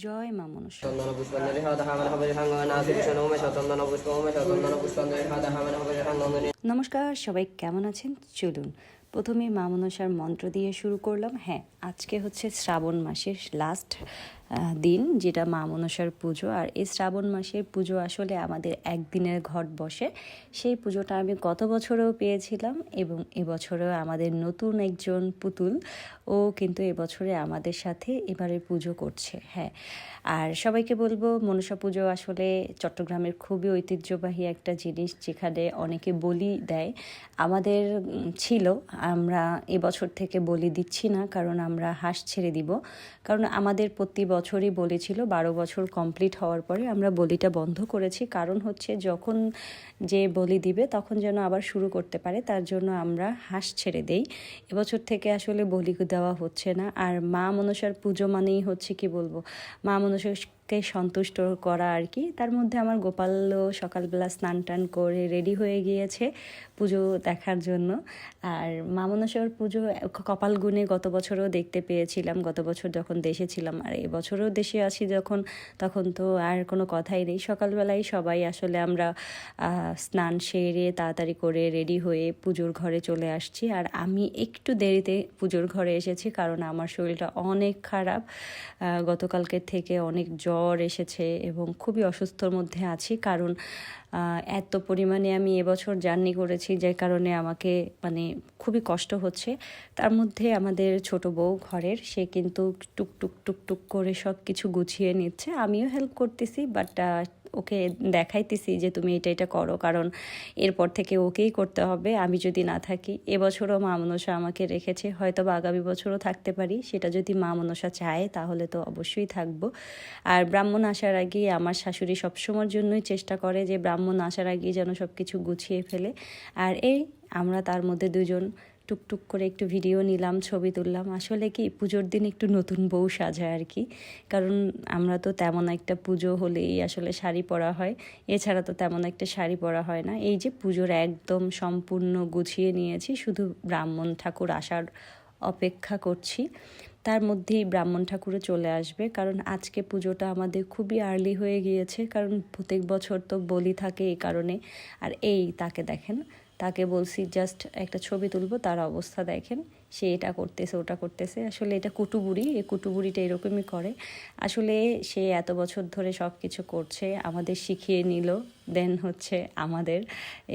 জয় মা মনসা। চন্দন পুষ্পাঞ্জলি হাদাহামান হবে হাঙ্গনা শ্রীকৃষ্ণ উমেশ চন্দন পুষ্প উমেশ চন্দন পুষ্পাঞ্জলি হাদাহামান হবে হাঙ্গনা। নমস্কার, সবাই কেমন আছেন? চলুন প্রথমে মা মনসার মন্ত্র দিয়ে শুরু করলাম। হ্যাঁ, আজকে হচ্ছে শ্রাবণ মাসের লাস্ট দিন, যেটা মা মনসার পুজো। আর এই শ্রাবণ মাসের পুজো আসলে আমাদের একদিনের ঘট বসে। সেই পুজোটা আমি গত বছরেও পেয়েছিলাম এবং এবছরেও আমাদের নতুন একজন পুতুল, ও কিন্তু এবছরে আমাদের সাথে এবারে পুজো করছে। হ্যাঁ, আর সবাইকে বলবো, মনসা পুজো আসলে চট্টগ্রামের খুবই ঐতিহ্যবাহী একটা জিনিস, যেখানে অনেকে বলি দেয়। আমাদের ছিল, আমরা এবছর থেকে বলি দিচ্ছি না, কারণ আমরা হাঁস ছেড়ে দিব। কারণ আমাদের প্রতি বছরই বলেছিল, 12 বছর কমপ্লিট হওয়ার পরে আমরা বলিটা বন্ধ করেছি। কারণ হচ্ছে যখন যে বলি দিবে তখন যেন আবার শুরু করতে পারে, তার জন্য আমরা হাঁস ছেড়ে দেই। এবছর থেকে আসলে বলি দেওয়া হচ্ছে না। আর মা মনসার পুজো মানেই হচ্ছে কি বলবো, মা মনসাকে সন্তুষ্ট করা আর কি। তার মধ্যে আমার গোপালও সকালবেলা স্নান টান করে রেডি হয়ে গিয়েছে পুজো দেখার জন্য। আর মা মনসার পুজো কপাল গুনে গত বছরও দেখতে পেয়েছিলাম, গত বছর যখন দেশে ছিলাম। আর এবছরও দেশে আছি যখন, তখন তো আর কোনো কথাই নেই। সকালবেলায় সবাই আসলে আমরা স্নান সেরে তাড়াতাড়ি করে রেডি হয়ে পুজোর ঘরে চলে আসছি। আর আমি একটু দেরিতে পুজোর ঘরে এসেছি, কারণ আমার শরীরটা অনেক খারাপ। গতকালকের থেকে অনেক জ্বর এসেছে এবং খুবই অসুস্থর মধ্যে আছি। কারণ এত পরিমাণে আমি এবছর জার্নি করেছি, যে কারণে আমাকে মানে খুবই কষ্ট হচ্ছে। তার মধ্যে আমাদের ছোট বউ ঘরের, সে কিন্তু টুকটুক টুকটুক করে সব কিছু গুছিয়ে নিচ্ছে। আমিও হেল্প করতেছি, বাট ওকে দেখাইতেছি যে তুমি এটা করো, কারণ এরপর থেকে ওকেই করতে হবে আমি যদি না থাকি। এবছরও মা মনসা আমাকে রেখেছে, হয়তো বা আগামী বছরও থাকতে পারি, সেটা যদি মা মনসা চায় তাহলে তো অবশ্যই থাকবো। আর ব্রাহ্মণ আসার আগেই আমার শাশুড়ি সবসময়ের জন্যই চেষ্টা করে যে ব্রাহ্মণ আসার আগেই যেন সব কিছু গুছিয়ে ফেলে। আর এই আমরা তার মধ্যে দুজন টুকটুক করে একটু ভিডিও নিলাম, ছবি তুললাম। আসলে কি পুজোর দিন একটু নতুন বউ সাজায় আর কি, কারণ আমরা তো তেমন একটা পুজো হলেই আসলে শাড়ি পরা হয়, এছাড়া তো তেমন একটা শাড়ি পরা হয় না। এই যে পুজোর একদম সম্পূর্ণ গুছিয়ে নিয়েছি, শুধু ব্রাহ্মণ ঠাকুর আসার অপেক্ষা করছি। তার মধ্যেই ব্রাহ্মণ ঠাকুরও চলে আসবে, কারণ আজকে পুজোটা আমাদের খুবই আর্লি হয়ে গিয়েছে, কারণ প্রত্যেক বছর তো বলি থাকে এই কারণে। আর এই তাকে দেখেন, তাকে বলছি জাস্ট একটা ছবি তুলবো, তার অবস্থা দেখেন, সে এটা করতেছে ওটা করতেছে। আসলে এটা কুটুবুড়ি, এই কুটুবুড়িটা এরকমই করে। আসলে সে এত বছর ধরে সব কিছু করছে, আমাদের শিখিয়ে নিল, দেন হচ্ছে আমাদের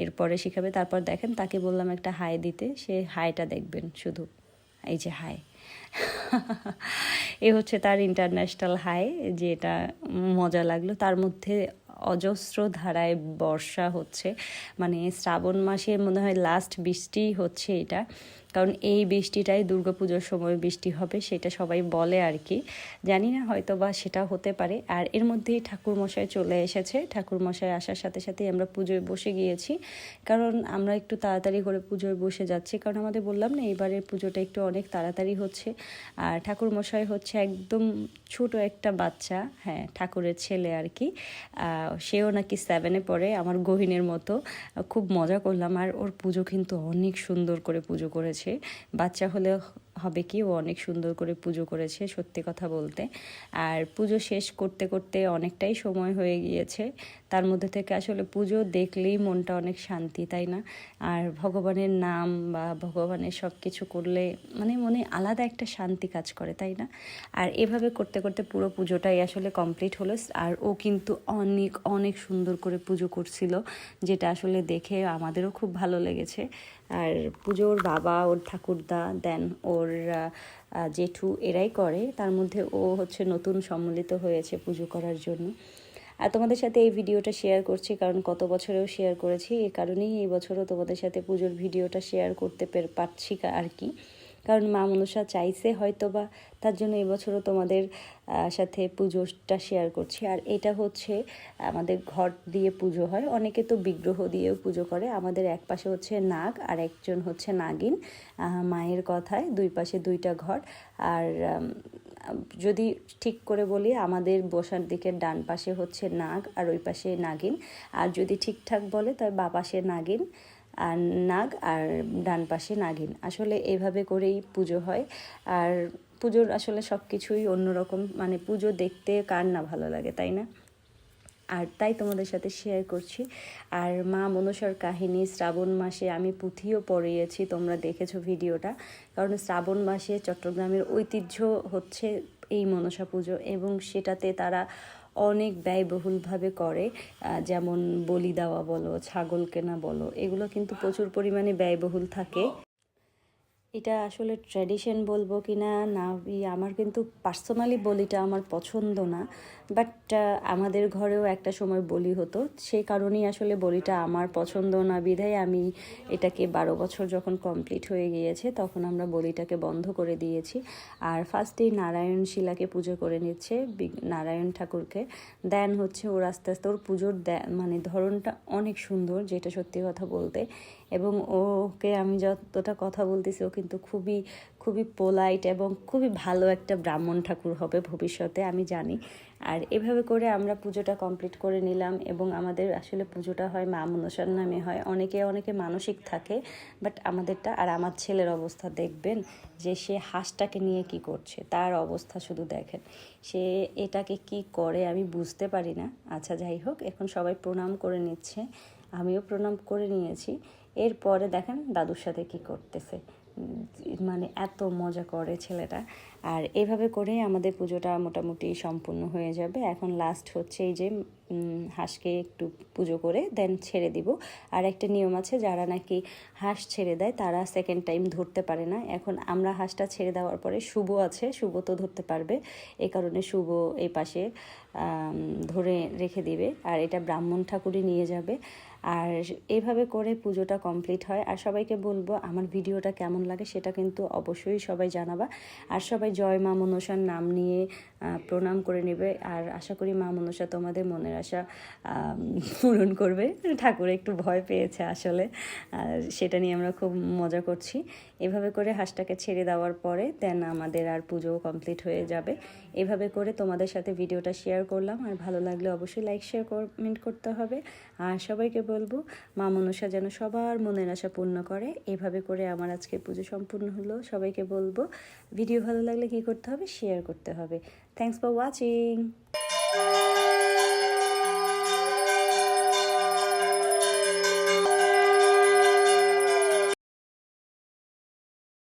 এরপরে শিখাবে। তারপর দেখেন, তাকে বললাম একটা হাই দিতে, সে হাইটা দেখবেন শুধু, এই যে হাই। এ হচ্ছে তার ইন্টারন্যাশনাল হাই, যেটা মজা লাগলো। তার মধ্যে অজস্র ধারায় বর্ষা হচ্ছে, মানে শ্রাবণ মাসের মনে হয় লাস্ট বৃষ্টি হচ্ছে এটা, কারণ এই বৃষ্টিটাই দুর্গাপুজোর সময় বৃষ্টি হবে, সেটা সবাই বলে আর কি। জানি না, হয়তো বা সেটা হতে পারে। আর এর মধ্যেই ঠাকুরমশাই চলে এসেছে। ঠাকুরমশাই আসার সাথে সাথেই আমরা পুজোয় বসে গিয়েছি, কারণ আমরা একটু তাড়াতাড়ি করে পুজোয় বসে যাচ্ছি, কারণ আমাদের বললাম না এবারের পুজোটা একটু অনেক তাড়াতাড়ি হচ্ছে। আর ঠাকুরমশাই হচ্ছে একদম ছোট একটা বাচ্চা, হ্যাঁ ঠাকুরের ছেলে আর কি। সেও নাকি 7-এ পড়ে, আমার গহিনের মতো। খুব মজা করলাম। আর ওর পুজো কিন্তু অনেক সুন্দর করে পুজো করেছে। বাচ্চা হলে হবে কি, ও অনেক সুন্দর করে পুজো করেছে সত্যি কথা বলতে। আর পুজো শেষ করতে করতে অনেকটাই সময় হয়ে গিয়েছে। তার মধ্যে থেকে আসলে পুজো দেখলেই মনটা অনেক শান্তি, তাই না? আর ভগবানের নাম বা ভগবানের সব কিছু করলে মানে মনে আলাদা একটা শান্তি কাজ করে, তাই না? আর এভাবে করতে করতে পুরো পুজোটাই আসলে কমপ্লিট হলো। আর ও কিন্তু অনেক অনেক সুন্দর করে পুজো করছিল, যেটা আসলে দেখে আমাদেরও খুব ভালো লেগেছে। আর পুজো ওর বাবা, ওর ঠাকুরদা, দেন ওর জেঠু এরাই করে। তার মধ্যে ও হচ্ছে নতুন সম্মিলিত হয়েছে পুজো করার জন্য। আর তোমাদের সাথে এই ভিডিওটা শেয়ার করছি, কারণ কত বছরেও শেয়ার করেছি, এই কারণেই এই বছরও তোমাদের সাথে পুজোর ভিডিওটা শেয়ার করতে পারছি আর কি। কারণ মা মনসা চাইছে হয়তো বা, তার জন্য এবছরও তোমাদের সাথে পুজোটা শেয়ার করছি। আর এটা হচ্ছে আমাদের ঘট দিয়ে পুজো হয়, অনেকে তো বিগ্রহ দিয়েও পুজো করে। আমাদের এক পাশে হচ্ছে নাগ আর একজন হচ্ছে নাগিন, মায়ের কথায় দুই পাশে দুইটা ঘট। আর যদি ঠিক করে বলি, আমাদের বসার দিকের ডান পাশে হচ্ছে নাগ আর ওই পাশে নাগিন। আর যদি ঠিকঠাক বলে তবে বা পাশে নাগিন আর নাগ আর ডান পাশে নাগিন। আসলে এইভাবে করেই পুজো হয়। আর পুজোর আসলে সব কিছুই অন্যরকম, মানে পুজো দেখতে কার না ভালো লাগে, তাই না? আর তাই তোমাদের সাথে শেয়ার করছি। আর মা মনসার কাহিনী শ্রাবণ মাসে আমি পুঁথিও পড়িয়েছি, তোমরা দেখেছো ভিডিওটা। কারণ শ্রাবণ মাসে চট্টগ্রামের ঐতিহ্য হচ্ছে এই মনসা পুজো, এবং সেটাতে তারা অনেক ব্যয়বহুলভাবে করে। যেমন বলি দেওয়া বলো, ছাগল কেনা বলো, এগুলো কিন্তু প্রচুর পরিমাণে ব্যয়বহুল থাকে। এটা আসলে ট্র্যাডিশন বলবো কি না না, আমার কিন্তু পার্সোনালি বলিটা আমার পছন্দ না, বাট আমাদের ঘরেও একটা সময় বলি হতো, সেই কারণেই আসলে বলিটা আমার পছন্দ না বিধায় আমি এটাকে 12 বছর যখন কমপ্লিট হয়ে গিয়েছে তখন আমরা বলিটাকে বন্ধ করে দিয়েছি। আর ফার্স্টেই নারায়ণ শিলাকে পুজো করে নিচ্ছে, নারায়ণ ঠাকুরকে। দেন হচ্ছে ওর আস্তে আস্তে ওর পুজোর মানে ধরনটা অনেক সুন্দর, যেটা সত্যি কথা বলতে। এবং ওকে আমি যতটা কথা বলতেছি ও কিন্তু খুবই খুবই পোলাইট এবং খুবই ভালো একটা ব্রাহ্মণ ঠাকুর হবে ভবিষ্যতে, আমি জানি। আর এভাবে করে আমরা পুজোটা কমপ্লিট করে নিলাম। এবং আমাদের আসলে পুজোটা হয় মা মনসার নামে হয়, অনেকে মানসিক থাকে, বাট আমাদেরটা। আর আমার ছেলের অবস্থা দেখবেন, যে সে হাঁসটাকে নিয়ে কি করছে, তার অবস্থা শুধু দেখেন, সে এটাকে কি করে আমি বুঝতে পারি না। আচ্ছা যাই হোক, এখন সবাই প্রণাম করে নিচ্ছে, আমিও প্রণাম করে নিয়েছি। এরপরে দেখেন দাদুর সাথে কি করতেছে, মানে এত মজা করে ছেলেটা। আর এভাবে করে আমাদের পুজোটা মোটামুটি সম্পূর্ণ হয়ে যাবে। এখন লাস্ট হচ্ছে এই যে হাঁসকে একটু পুজো করে দেন ছেড়ে দিব। আর একটা নিয়ম আছে, যারা নাকি হাঁস ছেড়ে দেয় তারা সেকেন্ড টাইম ধরতে পারে না। এখন আমরা হাঁসটা ছেড়ে দেওয়ার পরে শুভ আছে, শুভ তো ধরতে পারবে, এই কারণে শুভ এই পাশে ধরে রেখে দিবে, আর এটা ব্রাহ্মণ ঠাকুরই নিয়ে যাবে। আর এইভাবে করে পুজোটা কমপ্লিট হয়। আর সবাইকে বলবো আমার ভিডিওটা কেমন লাগে সেটা কিন্তু অবশ্যই সবাই জানাবা। আর সবাই জয় মা মনসার নাম নিয়ে প্রণাম করে নেবে। আর আশা করি মা মনসা তোমাদের মনের আশা পূরণ করবে। ঠাকুর একটু ভয় পেয়েছে আসলে, আর সেটা নিয়ে আমরা খুব মজা করছি। এভাবে করে হাঁসটাকে ছেড়ে দেওয়ার পরে দেন আমাদের আর পুজো কমপ্লিট হয়ে যাবে। এভাবে করে তোমাদের সাথে ভিডিওটা শেয়ার করলাম। আর ভালো লাগলে অবশ্যই লাইক শেয়ার কমেন্ট করতে হবে। আর সবাইকে বলবো মা মনসা যেন সবার মনের আশা পূর্ণ করে। এভাবে করে আমার আজকে পুজো সম্পূর্ণ হলো। সবাইকে বলবো ভিডিও ভালো লাগলে কী করতে হবে, শেয়ার করতে হবে। Thanks for watching.